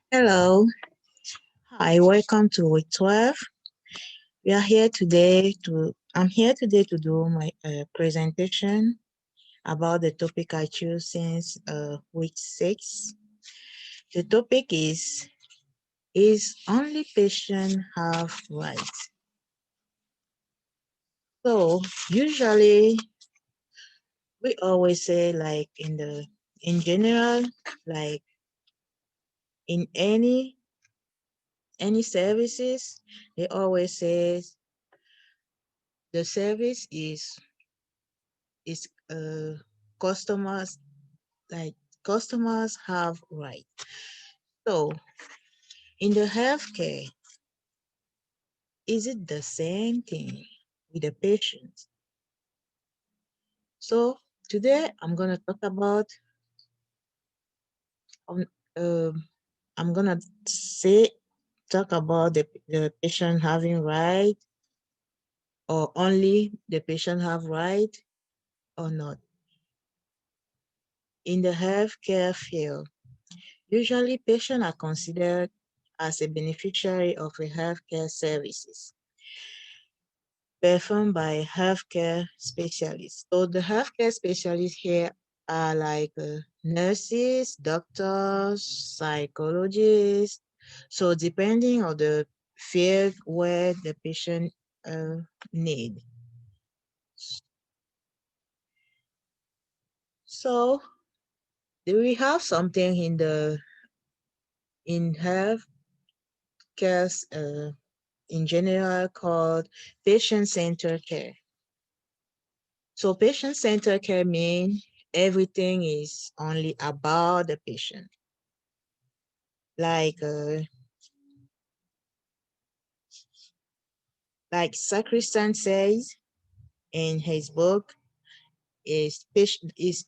Hello. Hi, welcome to week 12. I'm here today to do my presentation about the topic I choose since week 6. The topic is only patient have rights. So usually we always say like in general, like in any services, they always say the service is customers like customers have rights. So in the healthcare, is it the same thing with the patients? So today I'm gonna talk about um, um I'm gonna say talk about the patient having right or only the patient have right or not. In the healthcare field, usually patients are considered as a beneficiary of a healthcare services performed by healthcare specialists. So the healthcare specialists here are like nurses, doctors, psychologists. So depending on the field where the patient need. So do we have something in healthcare in general called patient-centered care. So patient-centered care means everything is only about the patient. Like like Sacristan says in his book, is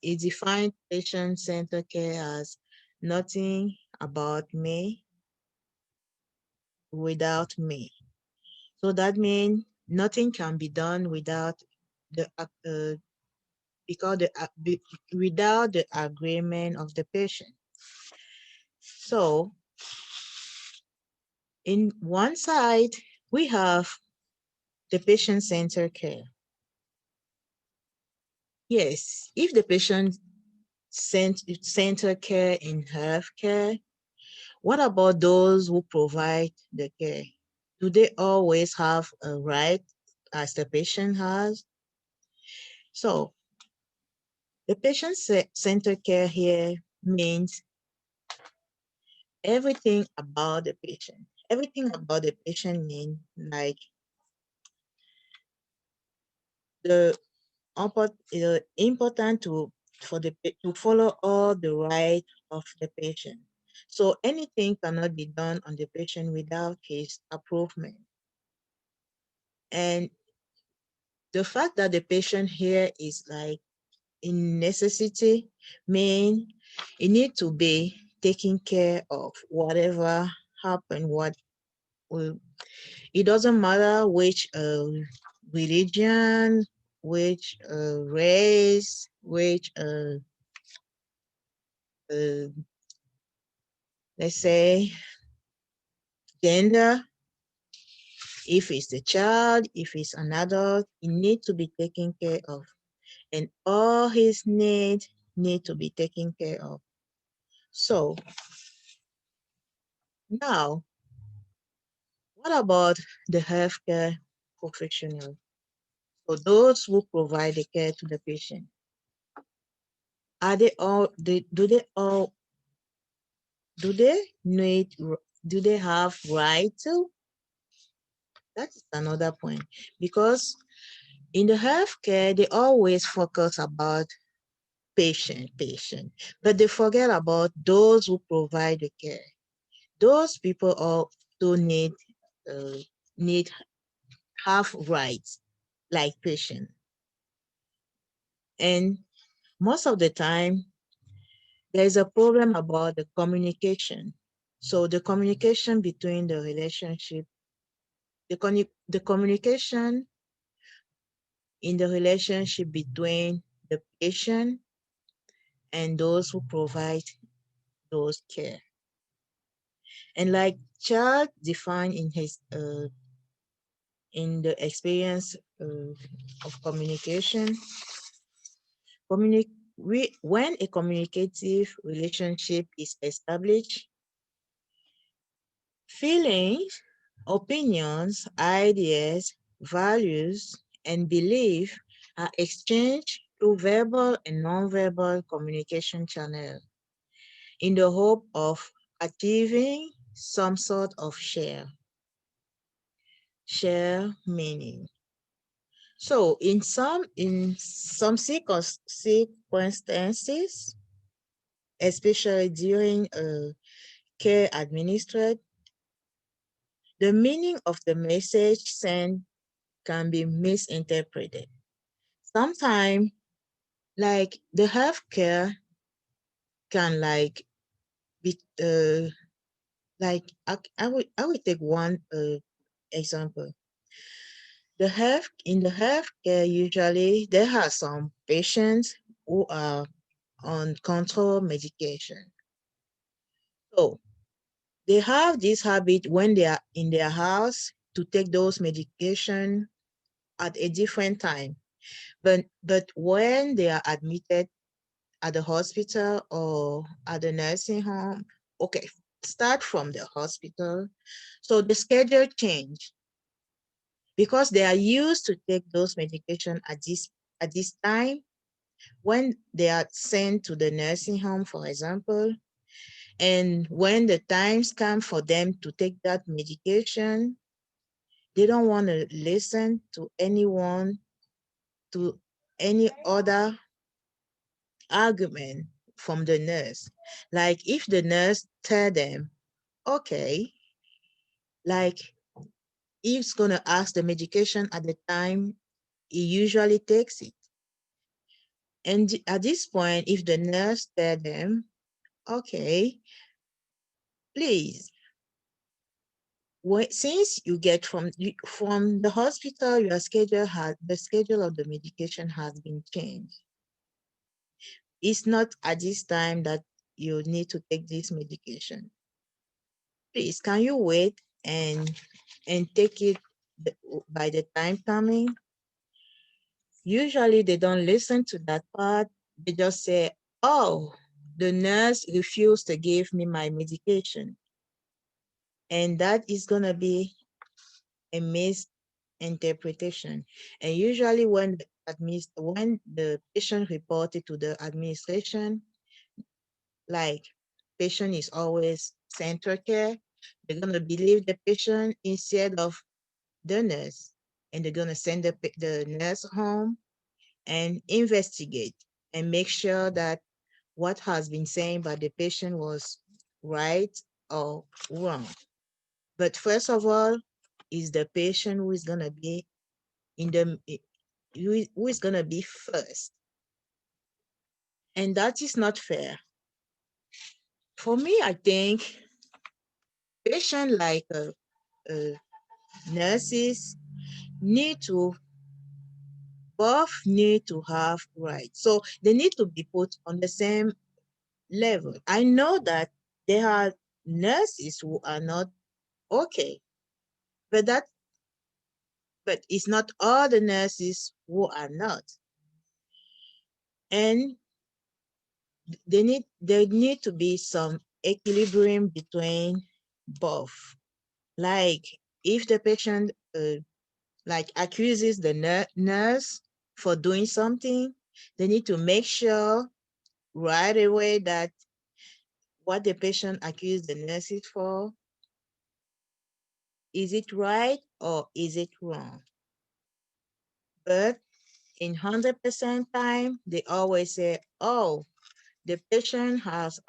defined patient-centered care as nothing about me without me. So that means nothing can be done without the because without the agreement of the patient. So in one side, we have the patient-centered care. Yes, if the patient-centered care in healthcare, what about those who provide the care? Do they always have a right as the patient has? So the patient-centered care here means everything about the patient. Everything about the patient means like the important to follow all the right of the patient. So anything cannot be done on the patient without his approval. And the fact that the patient here is like in necessity mean it need to be taken care of whatever happened, what will it doesn't matter which religion, which race, which uh, let's say gender, if it's a child, if it's an adult, it needs to be taken care of. And all his needs need to be taken care of. So now, what about the healthcare professional? For those who provide the care to the patient, are they all, do they need, do they have right to? That is another point because in the healthcare, they always focus about patient, but they forget about those who provide the care. Those people also uh, need have rights like patient. And most of the time, there is a problem about the communication. So the communication between the relationship, the communication in the relationship between the patient and those who provide those care. And like Charles defined in his in the experience of communication, when a communicative relationship is established, feelings, opinions, ideas, values, and belief are exchanged through verbal and nonverbal communication channels in the hope of achieving some sort of share meaning. So in some circumstances, especially during care administered, the meaning of the message sent can be misinterpreted. Sometimes, like the healthcare can be I will take one example. In the healthcare, usually there are some patients who are on control medication. So they have this habit when they are in their house to take those medication at a different time. But when they are admitted at the hospital or at the nursing home, okay, start from the hospital. So the schedule change because they are used to take those medication at this time. When they are sent to the nursing home, for example, and when the times come for them to take that medication, they don't want to listen to anyone, to any other argument from the nurse. Like if the nurse tell them, okay, like he's gonna ask the medication at the time he usually takes it. And at this point, if the nurse tell them, okay, please, since you get from the hospital, the schedule of the medication has been changed. It's not at this time that you need to take this medication. Please, can you wait and take it by the time coming? Usually they don't listen to that part. They just say, oh, the nurse refused to give me my medication. And that is going to be a misinterpretation. And usually when the patient reported to the administration, like patient is always center care, they're going to believe the patient instead of the nurse. And they're going to send the nurse home and investigate and make sure that what has been said by the patient was right or wrong. But first of all, is the patient who is going to be in the who is going to be first. And that is not fair. For me, I think patients like nurses need to both need to have rights. So they need to be put on the same level. I know that there are nurses who are not okay, but it's not all the nurses who are not. And there need to be some equilibrium between both. Like if the patient accuses the nurse for doing something, they need to make sure right away that what the patient accused the nurses for, is it right or is it wrong? But in 100% time, they always say, oh, the patient has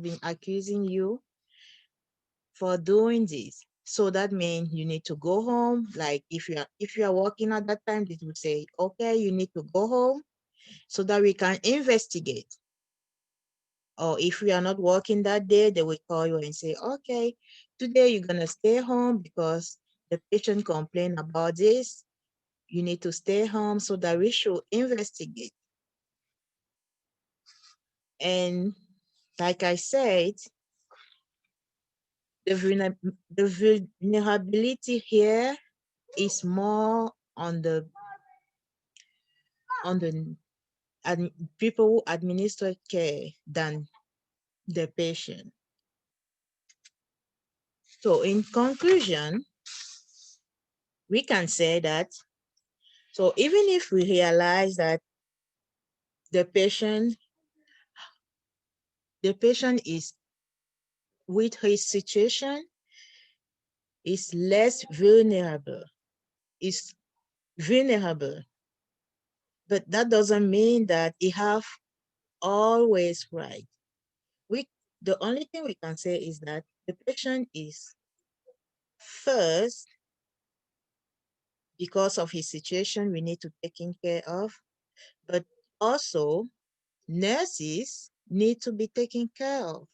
been accusing you for doing this. So that means you need to go home. Like if you are working at that time, they will say, okay, you need to go home so that we can investigate. Or if we are not working that day, they will call you and say, okay, today you're gonna stay home because the patient complained about this. You need to stay home so that we should investigate. And like I said, the vulnerability here is more on the on the people who administer care than the patient. So in conclusion, we can say that, so even if we realize that the patient is with his situation is less vulnerable, is vulnerable, but that doesn't mean that he have always right. We the only thing we can say is that the patient is first, because of his situation we need to take care of, but also nurses need to be taken care of.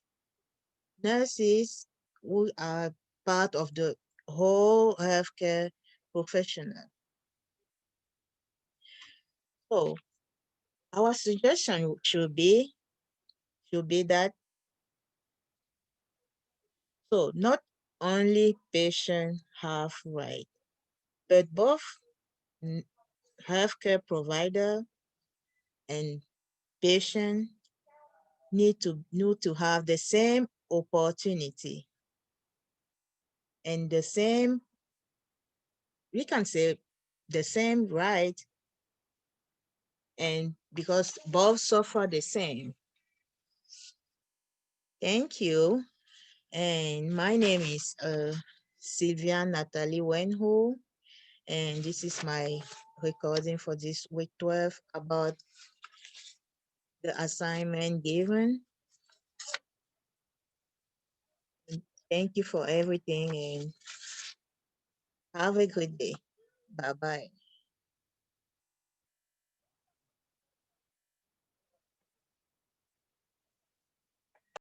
Nurses who are part of the whole healthcare professional. So our suggestion should be that, so not only patient have right, but both healthcare provider and patient need to have the same opportunity and the same, we can say, the same right, and because both suffer the same. Thank you. And my name is Sylvia Natalie Wenhu, and this is my recording for this week 12 about the assignment given. Thank you for everything and have a good day. Bye bye.